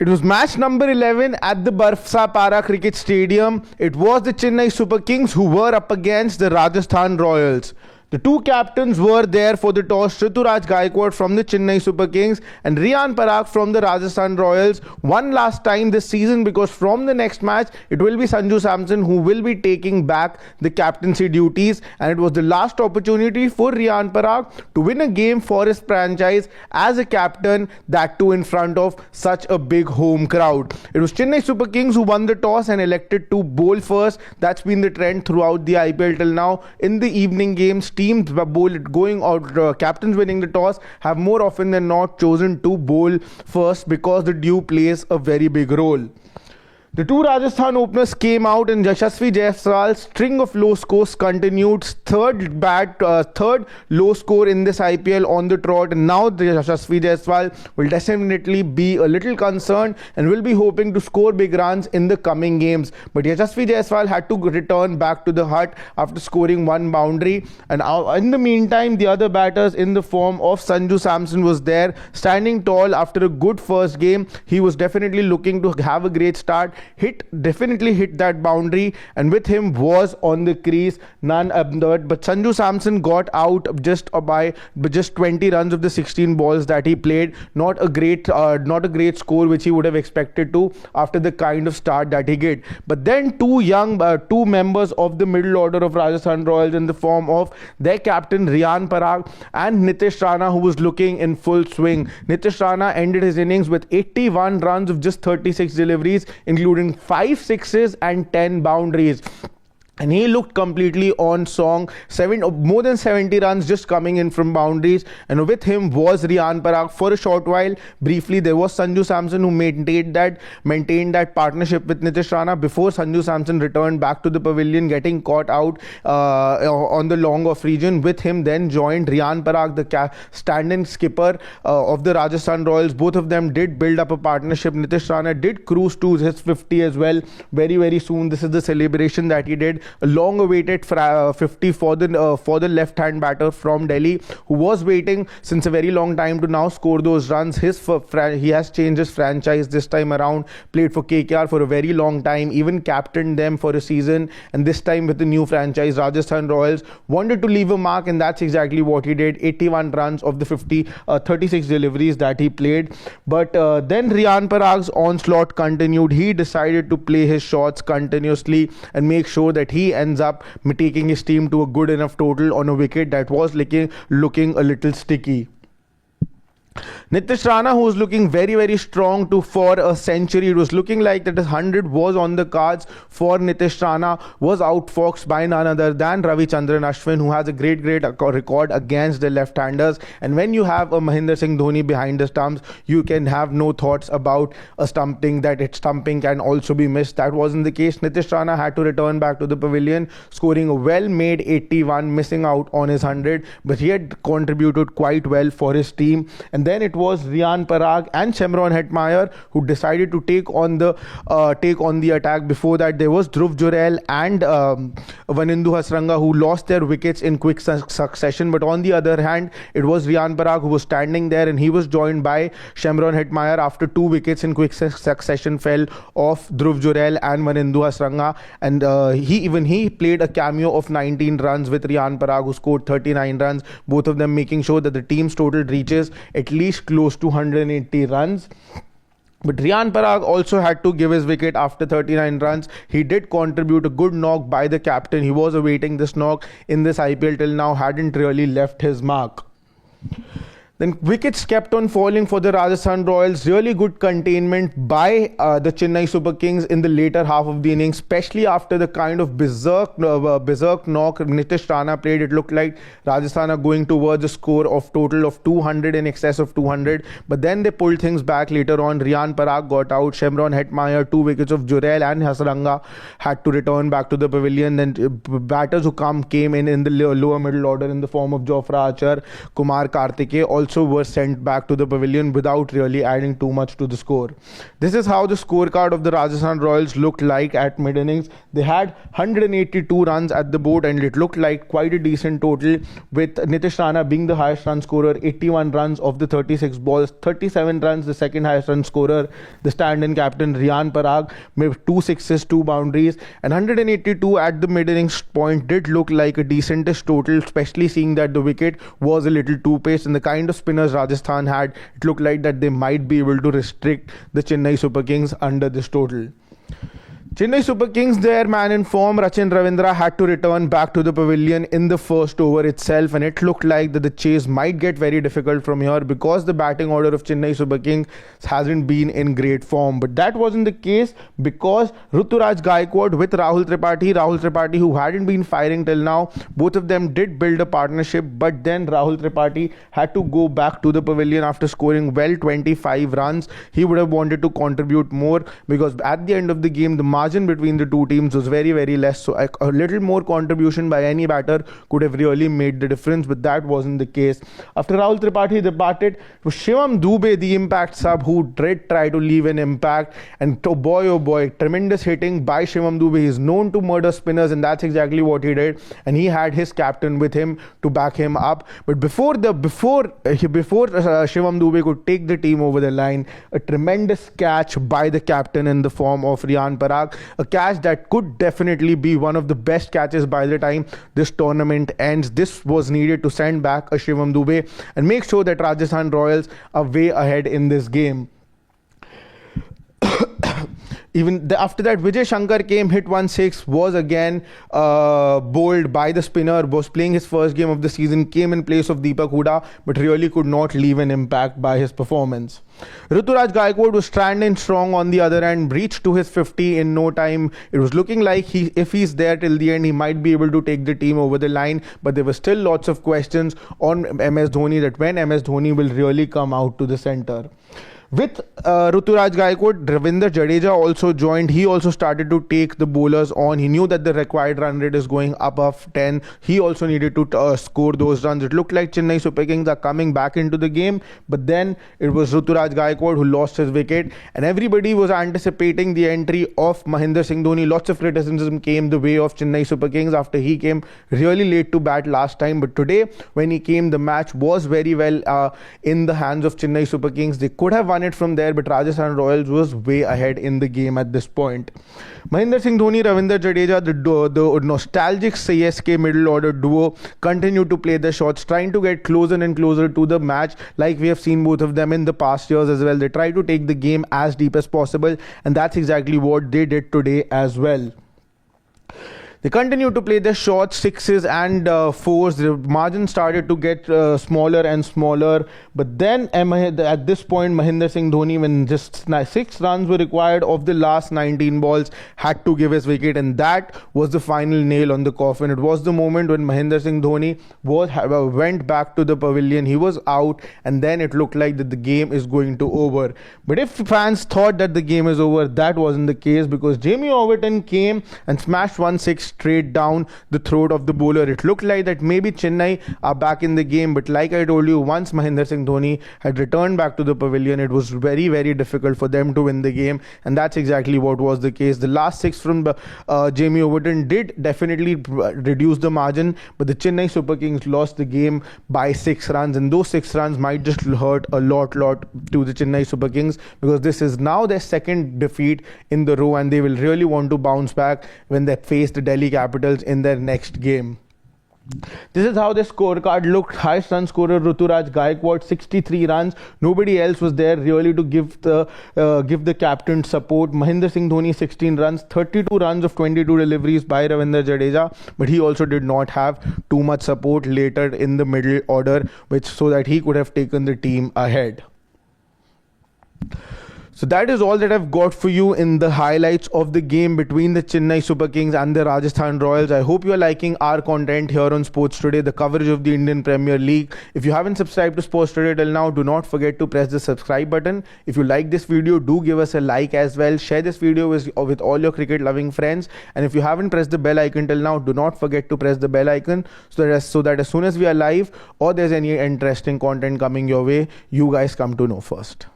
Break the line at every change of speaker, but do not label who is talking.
It was match number 11 at the Barfsa Para Cricket Stadium. It was the Chennai Super Kings who were up against the Rajasthan Royals. The two captains were there for the toss. Rituraj Gaikwad from the Chennai Super Kings and Riyan Parag from the Rajasthan Royals. One last time this season, because from the next match it will be Sanju Samson who will be taking back the captaincy duties, and it was the last opportunity for Riyan Parag to win a game for his franchise as a captain, that too in front of such a big home crowd. It was Chennai Super Kings who won the toss and elected to bowl first. That's been the trend throughout the IPL till now. In the evening games, teams going out, captains winning the toss have more often than not chosen to bowl first because the dew plays a very big role. The two Rajasthan openers came out and Yashasvi Jaiswal's string of low scores continued. Third low score in this IPL on the trot, and now the Yashasvi Jaiswal will definitely be a little concerned and will be hoping to score big runs in the coming games. But Yashasvi Jaiswal had to return back to the hut after scoring one boundary, and in the meantime the other batters in the form of Sanju Samson was there, standing tall after a good first game. He was definitely looking to have a great start. Definitely hit that boundary, and with him was on the crease none other but Sanju Samson got out by just 20 runs of the 16 balls that he played. Not a great score which he would have expected to after the kind of start that he did. But then two members of the middle order of Rajasthan Royals in the form of their captain Riyan Parag and Nitish Rana, who was looking in full swing. Nitish Rana ended his innings with 81 runs of just 36 deliveries, including 5 sixes and 10 boundaries. And he looked completely on song. More than 70 runs just coming in from boundaries, and with him was Riyan Parag for a short while. Briefly, there was Sanju Samson who maintained that partnership with Nitish Rana before Sanju Samson returned back to the pavilion, getting caught out on the long off region. With him then joined Riyan Parag, the stand-in skipper of the Rajasthan Royals. Both of them did build up a partnership. Nitish Rana did cruise to his 50 as well very soon. This is the celebration that he did. A long-awaited 50 for the left-hand batter from Delhi, who was waiting since a very long time to now score those runs. He has changed his franchise this time around. Played for KKR for a very long time, even captained them for a season, and this time with the new franchise Rajasthan Royals, wanted to leave a mark, and that's exactly what he did. 81 runs of the 36 deliveries that he played. But then Riyan Parag's onslaught continued. He decided to play his shots continuously and make sure that he ends up taking his team to a good enough total on a wicket that was looking a little sticky. Nitish Rana, who was looking very strong for a century, it was looking like that his 100 was on the cards for Nitish Rana, was outfoxed by none other than Ravichandran Ashwin, who has a great record against the left-handers. And when you have a Mahendra Singh Dhoni behind the stumps, you can have no thoughts about a stumping can also be missed. That wasn't the case. Nitish Rana had to return back to the pavilion, scoring a well-made 81, missing out on his 100, but he had contributed quite well for his team. And then it was Riyan Parag and Shimron Hetmeyer who decided to take on the attack. Before that, there was Dhruv Jurel and Vanindu Hasranga who lost their wickets in quick succession. But on the other hand, it was Riyan Parag who was standing there, and he was joined by Shimron Hetmeyer after 2 wickets in quick succession fell off Dhruv Jurel and Vanindu Hasranga. And he played a cameo of 19 runs with Riyan Parag, who scored 39 runs, both of them making sure that the team's total reaches at least close to 180 runs. But Riyan Parag also had to give his wicket after 39 runs. He did contribute a good knock by the captain. He was awaiting this knock in this IPL till now, hadn't really left his mark. Then wickets kept on falling for the Rajasthan Royals. Really good containment by the Chennai Super Kings in the later half of the innings, especially after the kind of berserk knock Nitish Rana played. It looked like Rajasthan are going towards a score of total of 200, in excess of 200. But then they pulled things back later on. Riyan Parag got out. Shimron Hetmeyer, 2 wickets of Jurel and Hasranga had to return back to the pavilion. Then batters who came in the lower middle order in the form of Jofra Archer, Kumar Karthike also also were sent back to the pavilion without really adding too much to the score. This is how the scorecard of the Rajasthan Royals looked like at mid innings. They had 182 runs at the board, and it looked like quite a decent total, with Nitish Rana being the highest run scorer, 81 runs of the 36 balls, 37 runs the second highest run scorer, the stand-in captain Riyan Parag with 2 sixes, 2 boundaries, and 182 at the mid innings point did look like a decentish total, especially seeing that the wicket was a little too paced, and the kind of spinners Rajasthan had, it looked like that they might be able to restrict the Chennai Super Kings under this total. Chennai Super Kings, their man in form, Rachin Ravindra, had to return back to the pavilion in the first over itself, and it looked like that the chase might get very difficult from here because the batting order of Chennai Super Kings hasn't been in great form. But that wasn't the case because Ruturaj Gaikwad with Rahul Tripathi, who hadn't been firing till now, both of them did build a partnership, but then Rahul Tripathi had to go back to the pavilion after scoring well 25 runs. He would have wanted to contribute more because at the end of the game, the margin between the two teams was very, very less, so a little more contribution by any batter could have really made the difference, but that wasn't the case. After Rahul Tripathi departed, it was Shivam Dube, the impact sub, who did try to leave an impact, and oh boy, tremendous hitting by Shivam Dube. He is known to murder spinners, and that's exactly what he did, and he had his captain with him to back him up. But before Shivam Dube could take the team over the line, a tremendous catch by the captain in the form of Riyan Parag, a catch that could definitely be one of the best catches by the time this tournament ends. This was needed to send back a Shivam Dube and make sure that Rajasthan Royals are way ahead in this game. After that, Vijay Shankar came, hit 1-6, was again bowled by the spinner, was playing his first game of the season, came in place of Deepak Hooda, but really could not leave an impact by his performance. Ruturaj Gaikwad was standing strong on the other end, reached to his 50 in no time. It was looking like if he's there till the end, he might be able to take the team over the line, but there were still lots of questions on MS Dhoni, that when MS Dhoni will really come out to the centre. With Ruturaj Gaikwad, Ravindra Jadeja also joined. He also started to take the bowlers on. He knew that the required run rate is going above 10. He also needed to score those runs. It looked like Chennai Super Kings are coming back into the game, but then it was Ruturaj Gaikwad who lost his wicket, and everybody was anticipating the entry of Mahendra Singh Dhoni. Lots of criticism came the way of Chennai Super Kings after he came really late to bat last time, but today when he came, the match was very well in the hands of Chennai Super Kings. They could have won it from there, but Rajasthan Royals was way ahead in the game at this point. Mahendra Singh Dhoni, Ravindra Jadeja, the nostalgic CSK middle order duo, continued to play their shots, trying to get closer and closer to the match, like we have seen both of them in the past years as well. They try to take the game as deep as possible, and that's exactly what they did today as well. They continued to play their shots, sixes and fours. The margin started to get smaller and smaller. But then at this point, Mahendra Singh Dhoni, when just 6 runs were required of the last 19 balls, had to give his wicket. And that was the final nail on the coffin. It was the moment when Mahendra Singh Dhoni went back to the pavilion. He was out, and then it looked like that the game is going to over. But if fans thought that the game is over, that wasn't the case, because Jamie Overton came and smashed 1-6 straight down the throat of the bowler. It looked like that maybe Chennai are back in the game, but like I told you, once Mahendra Singh Dhoni had returned back to the pavilion, it was very, very difficult for them to win the game, and that's exactly what was the case. The last 6 from Jamie Overton did definitely reduce the margin, but the Chennai Super Kings lost the game by 6 runs, and those 6 runs might just hurt a lot to the Chennai Super Kings, because this is now their second defeat in the row, and they will really want to bounce back when they face the Delhi Capitals in their next game. This is how the scorecard looked. Highest run scorer Ruturaj Gaikwad, 63 runs. Nobody else was there really to give the captain support. Mahendra Singh Dhoni, 16 runs, 32 runs of 22 deliveries by Ravindra Jadeja, but he also did not have too much support later in the middle order, so that he could have taken the team ahead. So that is all that I've got for you in the highlights of the game between the Chennai Super Kings and the Rajasthan Royals. I hope you are liking our content here on Sports Today, the coverage of the Indian Premier League. If you haven't subscribed to Sports Today till now, do not forget to press the subscribe button. If you like this video, do give us a like as well. Share this video with all your cricket loving friends. And if you haven't pressed the bell icon till now, do not forget to press the bell icon so that as soon as we are live or there's any interesting content coming your way, you guys come to know first.